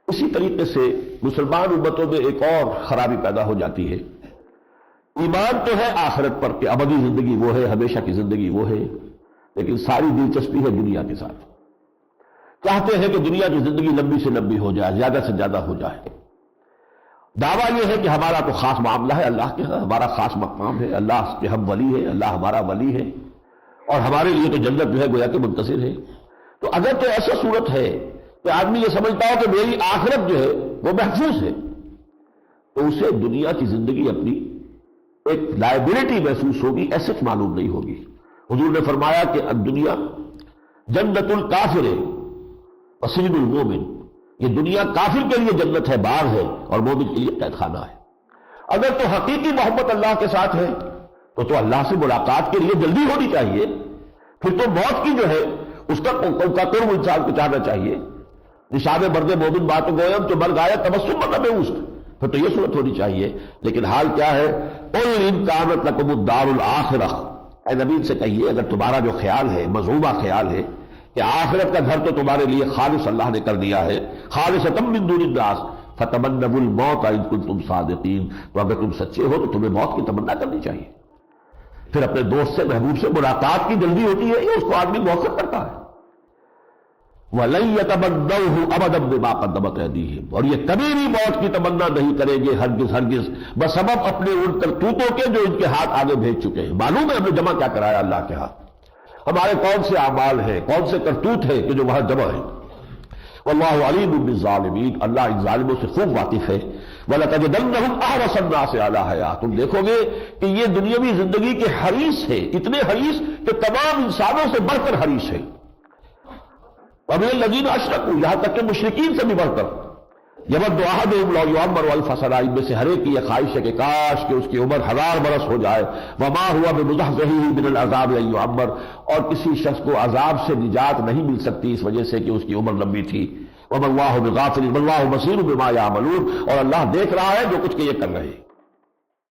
اسی طریقے سے مسلمان امتوں میں ایک اور خرابی پیدا ہو جاتی ہے. ایمان تو ہے آخرت پر کہ ابدی زندگی وہ ہے، ہمیشہ کی زندگی وہ ہے، لیکن ساری دلچسپی ہے دنیا کے ساتھ. چاہتے ہیں کہ دنیا کی زندگی لمبی سے لمبی ہو جائے، زیادہ سے زیادہ ہو جائے. دعویٰ یہ ہے کہ ہمارا تو خاص معاملہ ہے اللہ کے ہاں، ہمارا خاص مقام ہے، اللہ کے ہم ولی ہے، اللہ ہمارا ولی ہے، اور ہمارے لیے تو جنت جو ہے گویا کہ منتظر ہے. تو اگر تو ایسا صورت ہے کہ آدمی یہ سمجھتا ہو کہ میری آخرت جو ہے وہ محفوظ ہے، تو اسے دنیا کی زندگی اپنی ایک لائبلٹی محسوس ہوگی، ایسٹ معلوم نہیں ہوگی. حضور نے فرمایا کہ الدنیا جنت الکافر وسجن المومن، یہ دنیا کافر کے لیے جنت ہے، باغ ہے، اور مومن کے لیے قید خانہ ہے. اگر تو حقیقی محبت اللہ کے ساتھ ہے تو اللہ سے ملاقات کے لیے جلدی ہونی چاہیے. پھر تو موت کی جو ہے اس کا قرب انسان کو چاہنا چاہیے. نشاب مرد مومن بات گویم تو مر گایا تبسم نہ بے اس، پھر تو یہ صورت ہونی چاہیے. لیکن حال کیا ہے؟ قل ان کانت لکم الدار الآخرہ، اے نبی سے کہیے اگر تمہارا جو خیال ہے، مذمومہ خیال ہے کہ آخرت کا گھر تو تمہارے لیے خالص اللہ نے کر دیا ہے، خالصۃ من دون الناس، فتمنوا الموت ان کنتم صادقین، تو اگر تم سچے ہو تو تمہیں موت کی تمنا کرنی چاہیے. پھر اپنے دوست سے، محبوب سے ملاقات کی جلدی ہوتی ہے، یہ اس کو آدمی موقع کرتا ہے. وَلَن يَتَمَنَّوْهُ أَبَدًا بِمَا قَدَّمَتْ أَيْدِيهِمْ، اور یہ کبھی بھی موت کی تمنا نہیں کریں گے ہرگز ہرگز، بسبب اپنے ان کرتوتوں کے جو ان کے ہاتھ آگے بھیج چکے ہیں. معلوم ہے ہم نے جمع کیا کرایا اللہ کے ہاتھ، ہمارے کون سے اعمال ہیں، کون سے کرتوت ہیں کہ جو وہاں جمع ہیں. واللہ علیم بالظالمین، اللہ ان ظالموں سے خوب واقف ہے. وَلَتَجِدَنَّهُمْ أَحْرَصَ النَّاسِ عَلَىٰ حَيَاةٍ، تم دیکھو گے کہ یہ دنیاوی زندگی کے حریص ہے، اتنے حریص کہ تمام انسانوں سے بڑھ کر حریص ہے. وَمِنَ الَّذِينَ أَشْرَكُوا، یہاں تک کہ مشرکین سے بھی بڑھ کر. يَوَدُّ أَحَدُهُمْ لَوْ يُعَمَّرُ أَلْفَ سَنَةٍ، ان میں سے ہر ایک کی یہ خواہش ہے کہ کاش کہ اس کی عمر 1000 برس ہو جائے. وَمَا هُوَ بِمُزَحْزِحِهِ مِنَ الْعَذَابِ أَن يُعَمَّرَ، اور کسی شخص کو عذاب سے نجات نہیں مل سکتی اس وجہ سے کہ اس کی عمر لمبی تھی. وَمَا اللَّهُ بِغَافِلٍ وَاللَّهُ بَصِيرٌ بِمَا يَعْمَلُونَ، اور اللہ دیکھ رہا ہے جو کچھ کہ یہ کر رہے ہیں.